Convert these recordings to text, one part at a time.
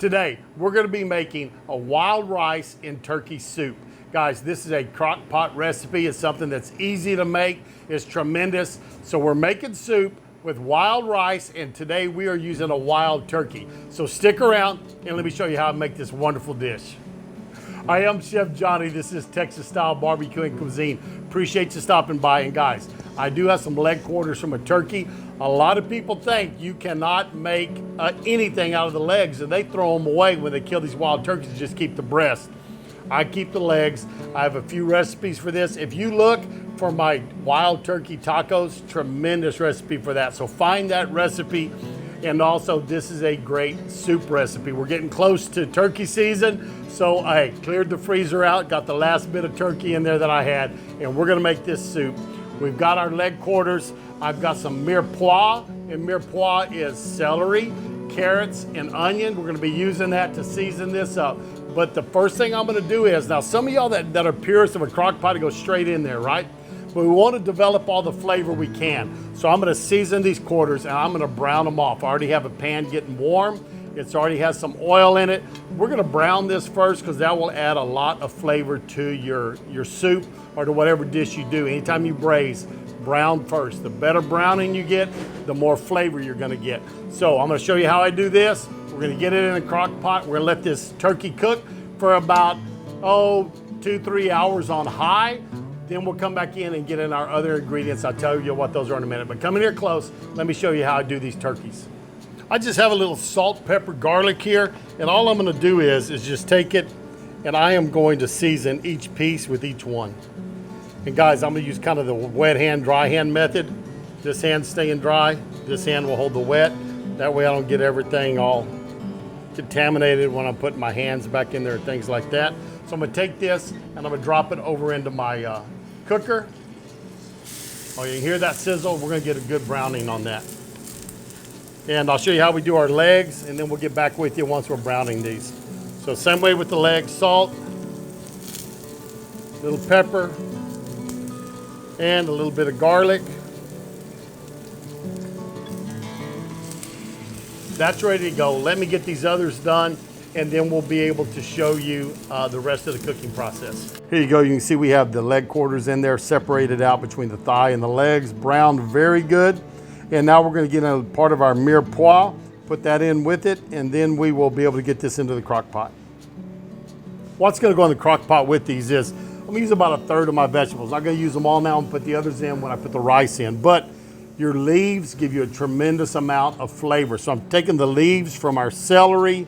Today, we're gonna be making a wild rice and turkey soup. Guys, this is a crock pot recipe. It's something that's easy to make. It's tremendous. So we're making soup with wild rice, and today we are using a wild turkey. So stick around and let me show you how to make this wonderful dish. I am Chef Johnny. This is Texas style barbecue and cuisine. Appreciate you stopping by. And guys, I do have some leg quarters from a turkey. A lot of people think you cannot make anything out of the legs, and they throw them away when they kill these wild turkeys and just keep the breast. I keep the legs. I have a few recipes for this. If you look for my wild turkey tacos, tremendous recipe for that. So find that recipe. And also, this is a great soup recipe. We're getting close to turkey season, so I cleared the freezer out, got the last bit of turkey in there that I had, and we're gonna make this soup. We've got our leg quarters. I've got some mirepoix, and mirepoix is celery, carrots, and onion. We're gonna be using that to season this up. But the first thing I'm gonna do is, now some of y'all that are purists of a crock pot, go straight in there, right? But we want to develop all the flavor we can. So I'm gonna season these quarters and I'm gonna brown them off. I already have a pan getting warm. It's already has some oil in it. We're gonna brown this first because that will add a lot of flavor to your soup or to whatever dish you do. Anytime you braise, brown first. The better browning you get, the more flavor you're gonna get. So I'm gonna show you how I do this. We're gonna get it in a crock pot. We're gonna let this turkey cook for about, 2-3 hours on high. Then we'll come back in and get in our other ingredients. I'll tell you what those are in a minute. But come in here close, let me show you how I do these turkeys. I just have a little salt, pepper, garlic here, and all I'm gonna do is just take it, and I am going to season each piece with each one. And guys, I'm gonna use kind of the wet hand, dry hand method. This hand staying dry, this hand will hold the wet. That way I don't get everything all contaminated when I'm putting my hands back in there and things like that. So I'm gonna take this and I'm gonna drop it over into my cooker. Oh, you can hear that sizzle? We're gonna get a good browning on that. And I'll show you how we do our legs, and then we'll get back with you once we're browning these. So same way with the legs, salt, little pepper, and a little bit of garlic. That's ready to go. Let me get these others done, and then we'll be able to show you the rest of the cooking process. Here you go. You can see we have the leg quarters in there separated out between the thigh and the legs, browned very good. And now we're going to get a part of our mirepoix, put that in with it, and then we will be able to get this into the crock pot. What's going to go in the crock pot with these is, I'm going to use about 1/3 of my vegetables. I'm going to use them all now and put the others in when I put the rice in. But your leaves give you a tremendous amount of flavor. So I'm taking the leaves from our celery,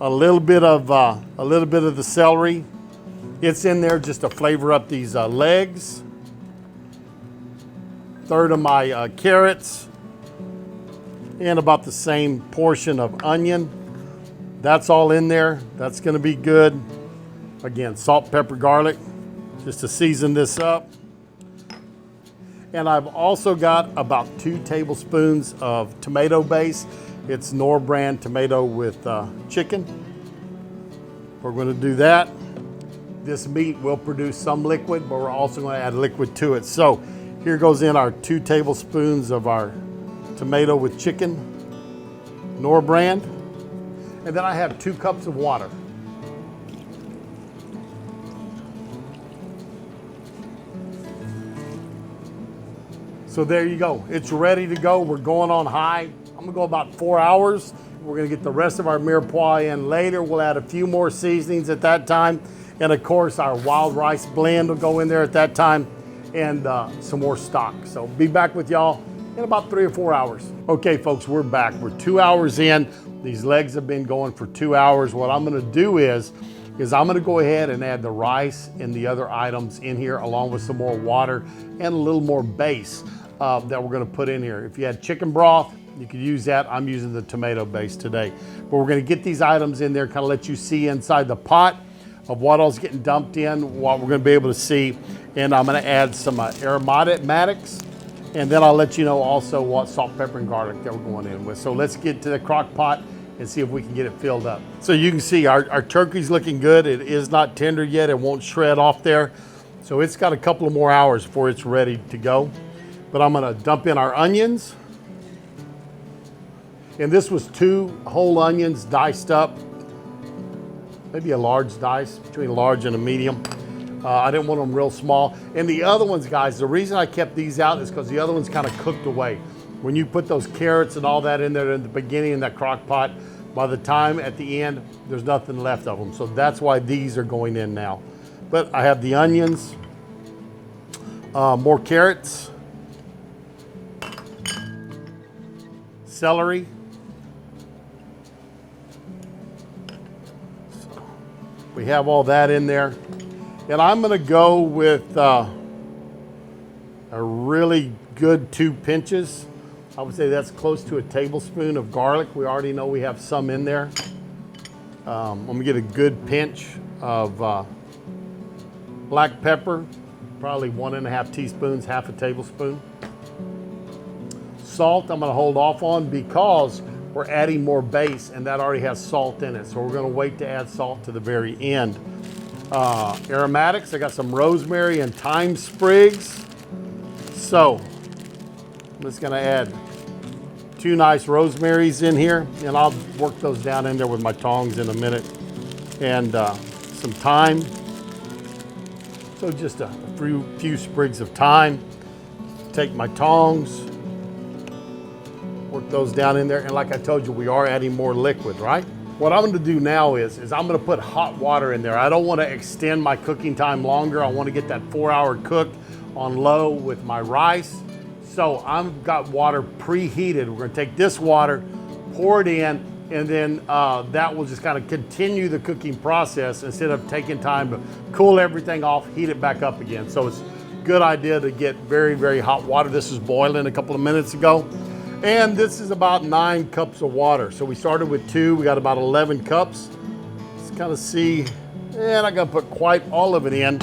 a little bit of the celery. It's in there just to flavor up these legs. 1/3 of my carrots, and about the same portion of onion. That's all in there. That's gonna be good. Again, salt, pepper, garlic, just to season this up. And I've also got about 2 tablespoons of tomato base. It's Gore brand tomato with chicken. We're gonna do that. This meat will produce some liquid, but we're also gonna add liquid to it. So here goes in our 2 tablespoons of our tomato with chicken, Gore brand. And then I have 2 cups of water. So there you go. It's ready to go. We're going on high. I'm gonna go about 4 hours. We're gonna get the rest of our mirepoix in later. We'll add a few more seasonings at that time. And of course, our wild rice blend will go in there at that time, and some more stock. So be back with y'all in about 3 or 4 hours. Okay, folks, we're back. We're 2 hours in. These legs have been going for 2 hours. What I'm gonna do is I'm gonna go ahead and add the rice and the other items in here, along with some more water and a little more base that we're gonna put in here. If you had chicken broth, you could use that. I'm using the tomato base today. But we're gonna get these items in there, kind of let you see inside the pot of what all's getting dumped in, what we're gonna be able to see. And I'm gonna add some aromatics, and then I'll let you know also what salt, pepper, and garlic that we're going in with. So let's get to the crock pot and see if we can get it filled up. So you can see our turkey's looking good. It is not tender yet. It won't shred off there. So it's got a couple of more hours before it's ready to go. But I'm gonna dump in our onions. And this was 2 whole onions diced up. maybe a large dice, between a large and a medium. I didn't want them real small. And the other ones, guys, the reason I kept these out is because the other ones kind of cooked away. When you put those carrots and all that in there in the beginning in that crock pot, by the time at the end, there's nothing left of them. So that's why these are going in now. But I have the onions, more carrots, celery, so we have all that in there. And I'm gonna go with a really good 2 pinches. I would say that's close to a tablespoon of garlic. We already know we have some in there. I'm gonna get a good pinch of black pepper, probably 1.5 teaspoons, half a tablespoon. Salt I'm gonna hold off on because we're adding more base and that already has salt in it. So we're gonna wait to add salt to the very end. Aromatics, I got some rosemary and thyme sprigs. So I'm just gonna add 2 nice rosemaries in here, and I'll work those down in there with my tongs in a minute. And some thyme. So just a few sprigs of thyme. Take my tongs, work those down in there. And like I told you, we are adding more liquid, right? What I'm gonna do now is I'm gonna put hot water in there. I don't wanna extend my cooking time longer. I wanna get that 4-hour cook on low with my rice. So I've got water preheated. We're gonna take this water, pour it in, and then that will just kind of continue the cooking process instead of taking time to cool everything off, heat it back up again. So it's a good idea to get very, very hot water. This is boiling a couple of minutes ago. And this is about 9 cups of water. So we started with 2, we got about 11 cups. Let's kind of see, and I'm gonna put quite all of it in,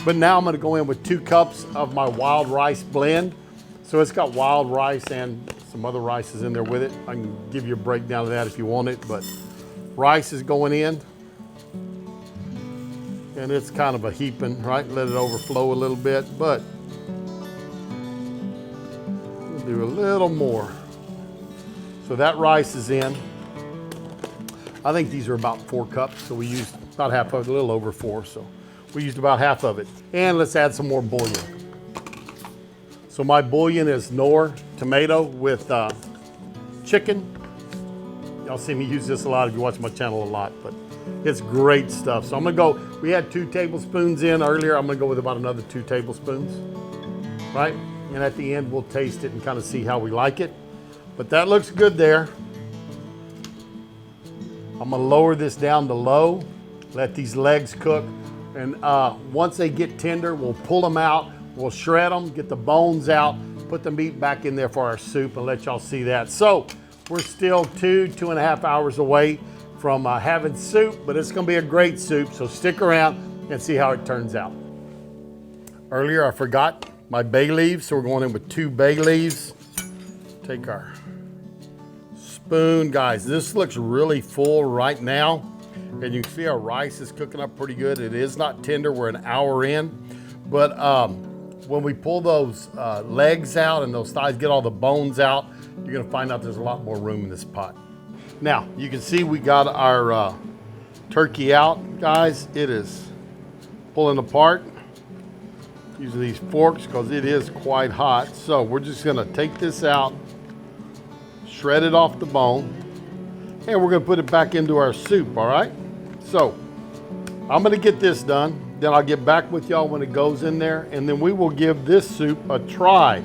but now I'm gonna go in with 2 cups of my wild rice blend. So it's got wild rice and some other rices in there with it. I can give you a breakdown of that if you want it, but rice is going in. And it's kind of a heaping, right? Let it overflow a little bit, but we'll do a little more. So that rice is in. I think these are about 4 cups, so we used about half of it, a little over 4, so we used about half of it. And let's add some more bouillon. So my bouillon is Knorr tomato with chicken. Y'all see me use this a lot if you watch my channel a lot, but it's great stuff. So I'm gonna go, we had 2 tablespoons in earlier. I'm gonna go with about another 2 tablespoons, right? And at the end, we'll taste it and kind of see how we like it. But that looks good there. I'm gonna lower this down to low, let these legs cook. And once they get tender, we'll pull them out. We'll shred them, get the bones out, put the meat back in there for our soup and let y'all see that. So we're still 2.5 hours away from having soup, but it's gonna be a great soup. So stick around and see how it turns out. Earlier I forgot my bay leaves, so we're going in with 2 bay leaves. Take our spoon. Guys, this looks really full right now. And you can see our rice is cooking up pretty good. It is not tender, we're an hour in. But when we pull those legs out and those thighs, get all the bones out, you're gonna find out there's a lot more room in this pot. Now, you can see we got our turkey out, guys. It is pulling apart. Using these forks because it is quite hot. So we're just gonna take this out, shred it off the bone, and we're gonna put it back into our soup, all right? So I'm gonna get this done. Then I'll get back with y'all when it goes in there, and then we will give this soup a try.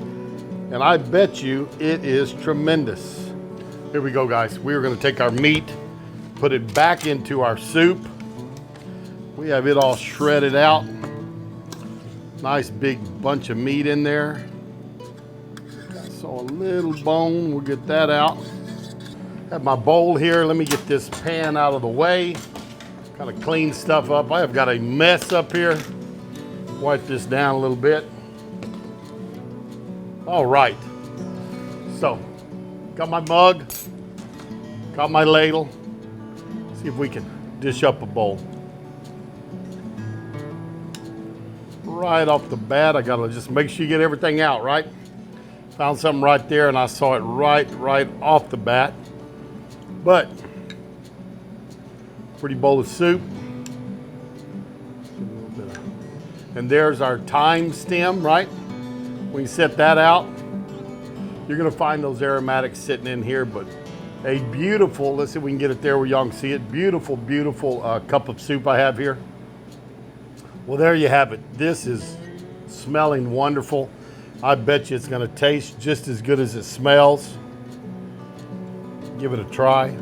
And I bet you it is tremendous. Here we go, guys. We are gonna take our meat, put it back into our soup. We have it all shredded out. Nice big bunch of meat in there. So a little bone, we'll get that out. Have my bowl here. Let me get this pan out of the way. Kind of clean stuff up. I have got a mess up here. Wipe this down a little bit. All right. So, got my mug, got my ladle. See if we can dish up a bowl. Right off the bat, I gotta just make sure you get everything out, right? Found something right there and I saw it right off the bat. But pretty bowl of soup. And there's our thyme stem, right? We set that out. You're gonna find those aromatics sitting in here, but a beautiful, let's see if we can get it there where y'all can see it. Beautiful, beautiful cup of soup I have here. Well, there you have it. This is smelling wonderful. I bet you it's gonna taste just as good as it smells. Give it a try.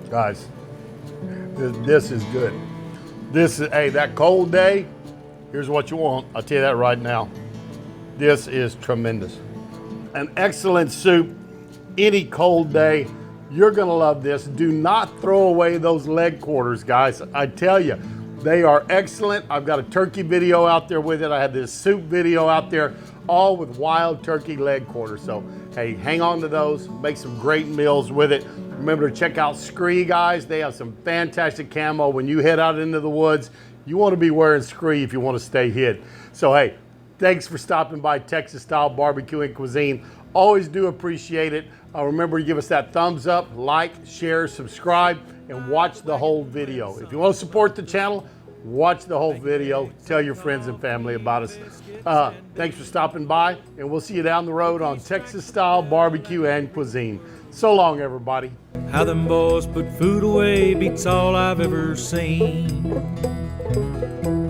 Guys, this is good. This is, hey, that cold day, here's what you want. I'll tell you that right now. This is tremendous. An excellent soup, any cold day. You're gonna love this. Do not throw away those leg quarters, guys. I tell you, they are excellent. I've got a turkey video out there with it. I have this soup video out there, all with wild turkey leg quarters. So, hey, hang on to those. Make some great meals with it. Remember to check out Scree, guys. They have some fantastic camo. When you head out into the woods, you want to be wearing Scree if you want to stay hid. So, hey, thanks for stopping by Texas Style Barbecue and Cuisine. Always do appreciate it. Remember to give us that thumbs up, like, share, subscribe, and watch the whole video. If you want to support the channel, watch the whole video. Tell your friends and family about us. Thanks for stopping by, and we'll see you down the road on Texas Style Barbecue and Cuisine. So long, everybody. How them boys put food away beats all I've ever seen.